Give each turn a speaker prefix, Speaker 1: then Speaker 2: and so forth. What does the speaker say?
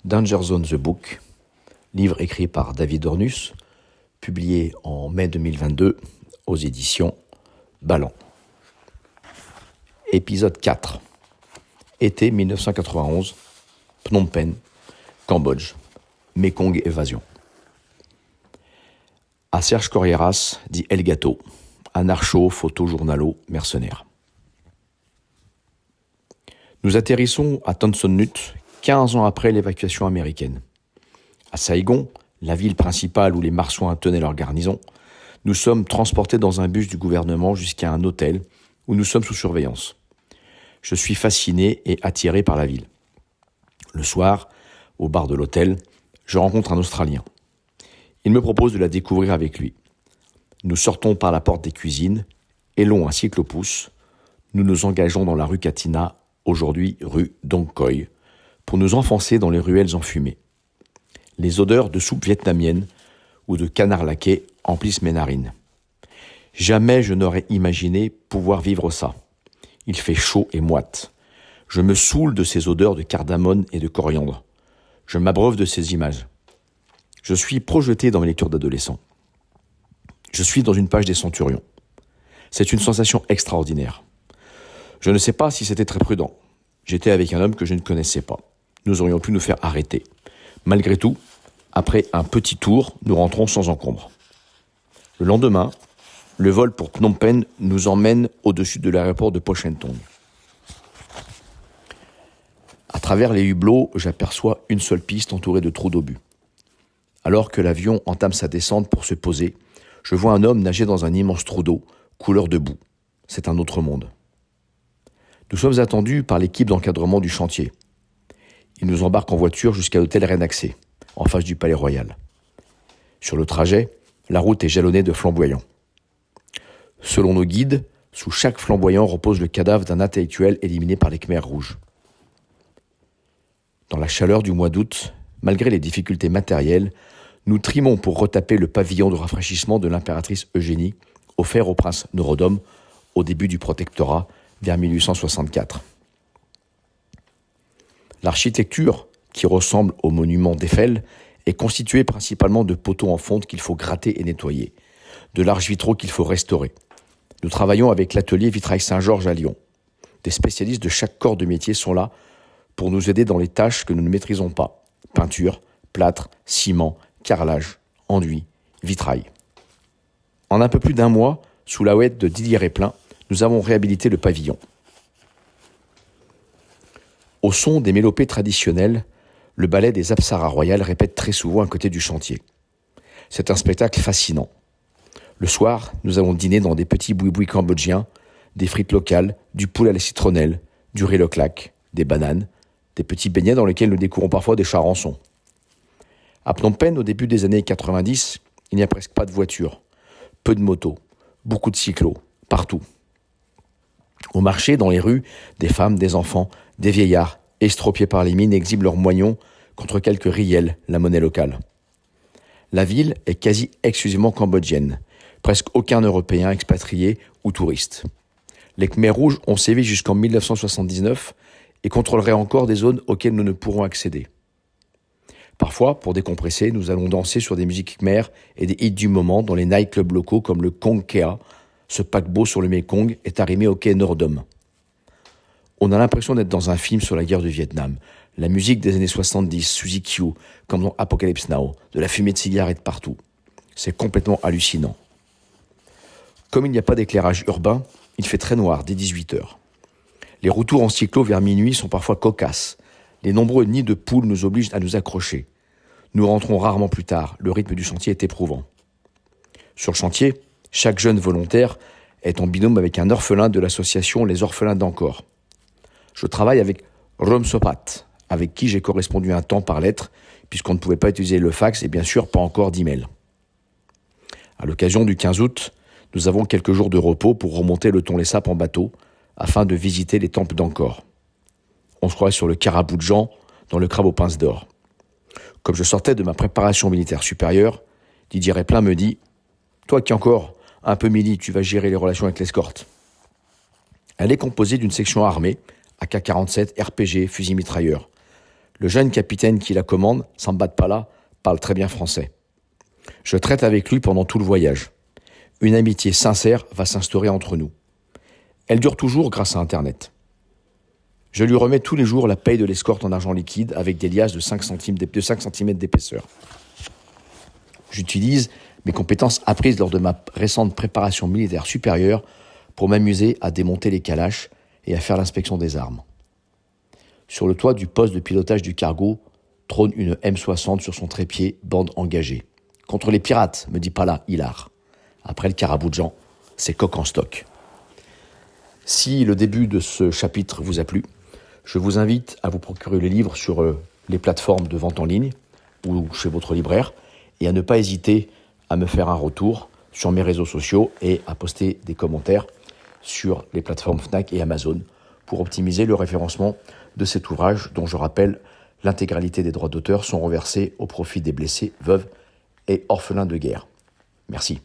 Speaker 1: Danger Zone The Book, livre écrit par David Ornus, publié en mai 2022 aux éditions Ballant. Épisode 4. Été 1991, Phnom Penh, Cambodge, Mekong Évasion. À Serge Corrieras, dit El Gato, anarcho, photojournalo, mercenaire. Nous atterrissons à Tan Son Nhut 15 ans après l'évacuation américaine. À Saigon, la ville principale où les marsouins tenaient leur garnison, nous sommes transportés dans un bus du gouvernement jusqu'à un hôtel où nous sommes sous surveillance. Je suis fasciné et attiré par la ville. Le soir, au bar de l'hôtel, je rencontre un Australien. Il me propose de la découvrir avec lui. Nous sortons par la porte des cuisines, élons un cyclopousse. Nous nous engageons dans la rue Katina, aujourd'hui rue Dong Khoy, pour nous enfoncer dans les ruelles enfumées. Les odeurs de soupe vietnamienne ou de canard laqué emplissent mes narines. Jamais je n'aurais imaginé pouvoir vivre ça. Il fait chaud et moite. Je me saoule de ces odeurs de cardamone et de coriandre. Je m'abreuve de ces images. Je suis projeté dans mes lectures d'adolescent. Je suis dans une page des Centurions. C'est une sensation extraordinaire. Je ne sais pas si c'était très prudent. J'étais avec un homme que je ne connaissais pas. Nous aurions pu nous faire arrêter. Malgré tout, après un petit tour, nous rentrons sans encombre. Le lendemain, le vol pour Phnom Penh nous emmène au-dessus de l'aéroport de Pochentong. À travers les hublots, j'aperçois une seule piste entourée de trous d'obus. Alors que l'avion entame sa descente pour se poser, je vois un homme nager dans un immense trou d'eau, couleur de boue. C'est un autre monde. Nous sommes attendus par l'équipe d'encadrement du chantier. Ils nous embarquent en voiture jusqu'à l'hôtel Renaxé, en face du Palais Royal. Sur le trajet, la route est jalonnée de flamboyants. Selon nos guides, sous chaque flamboyant repose le cadavre d'un intellectuel éliminé par les Khmers rouges. Dans la chaleur du mois d'août, malgré les difficultés matérielles, nous trimons pour retaper le pavillon de rafraîchissement de l'impératrice Eugénie, offert au prince Norodom au début du protectorat, vers 1864. L'architecture, qui ressemble au monument d'Eiffel, est constituée principalement de poteaux en fonte qu'il faut gratter et nettoyer, de larges vitraux qu'il faut restaurer. Nous travaillons avec l'atelier Vitrail Saint-Georges à Lyon. Des spécialistes de chaque corps de métier sont là pour nous aider dans les tâches que nous ne maîtrisons pas. Peinture, plâtre, ciment, carrelage, enduit, vitrail. En un peu plus d'un mois, sous la houlette de Didier Réplin, nous avons réhabilité le pavillon. Au son des mélopées traditionnelles, le ballet des Apsaras royales répète très souvent à côté du chantier. C'est un spectacle fascinant. Le soir, nous allons dîner dans des petits boui-boui cambodgiens, des frites locales, du poulet à la citronnelle, du riz leclac, des bananes, des petits beignets dans lesquels nous découvrons parfois des charançons. À Phnom Penh, au début des années 90, il n'y a presque pas de voitures, peu de motos, beaucoup de cyclos, partout. Au marché, dans les rues, des femmes, des enfants, des vieillards, estropiés par les mines, exhibent leurs moignons contre quelques riels, la monnaie locale. La ville est quasi exclusivement cambodgienne, presque aucun Européen expatrié ou touriste. Les Khmers rouges ont sévi jusqu'en 1979 et contrôleraient encore des zones auxquelles nous ne pourrons accéder. Parfois, pour décompresser, nous allons danser sur des musiques khmères et des hits du moment dans les nightclubs locaux comme le Kong Kea. Ce paquebot sur le Mekong est arrimé au quai Norodom. On a l'impression d'être dans un film sur la guerre du Vietnam. La musique des années 70, Suzy Q, comme dans Apocalypse Now, de la fumée de cigarettes partout. C'est complètement hallucinant. Comme il n'y a pas d'éclairage urbain, il fait très noir dès 18h. Les retours en cyclo vers minuit sont parfois cocasses. Les nombreux nids de poules nous obligent à nous accrocher. Nous rentrons rarement plus tard. Le rythme du chantier est éprouvant. Sur le chantier, chaque jeune volontaire est en binôme avec un orphelin de l'association Les Orphelins d'Angkor. Je travaille avec Rom Sopat, avec qui j'ai correspondu un temps par lettre, puisqu'on ne pouvait pas utiliser le fax et bien sûr pas encore d'email. À l'occasion du 15 août, nous avons quelques jours de repos pour remonter le Tonlé Sap en bateau, afin de visiter les temples d'Angkor. On se croirait sur le Carabou de Jean, dans le crabe aux pinces d'or. Comme je sortais de ma préparation militaire supérieure, Didier Réplin me dit « Toi qui encore un peu mili, tu vas gérer les relations avec l'escorte. » Elle est composée d'une section armée, AK-47, RPG, fusil mitrailleur. Le jeune capitaine qui la commande, Sambat-Pala, parle très bien français. Je traite avec lui pendant tout le voyage. Une amitié sincère va s'instaurer entre nous. Elle dure toujours grâce à Internet. Je lui remets tous les jours la paye de l'escorte en argent liquide avec des liasses de 5 cm d'épaisseur. J'utilise mes compétences apprises lors de ma récente préparation militaire supérieure pour m'amuser à démonter les calaches et à faire l'inspection des armes. Sur le toit du poste de pilotage du cargo trône une M60 sur son trépied, bande engagée. Contre les pirates, me dit Pala, hilar. Après le Caraboudjan, c'est coq en stock. Si le début de ce chapitre vous a plu, je vous invite à vous procurer les livres sur les plateformes de vente en ligne ou chez votre libraire et à ne pas hésiter à me faire un retour sur mes réseaux sociaux et à poster des commentaires sur les plateformes Fnac et Amazon pour optimiser le référencement de cet ouvrage dont je rappelle l'intégralité des droits d'auteur sont reversés au profit des blessés, veuves et orphelins de guerre. Merci.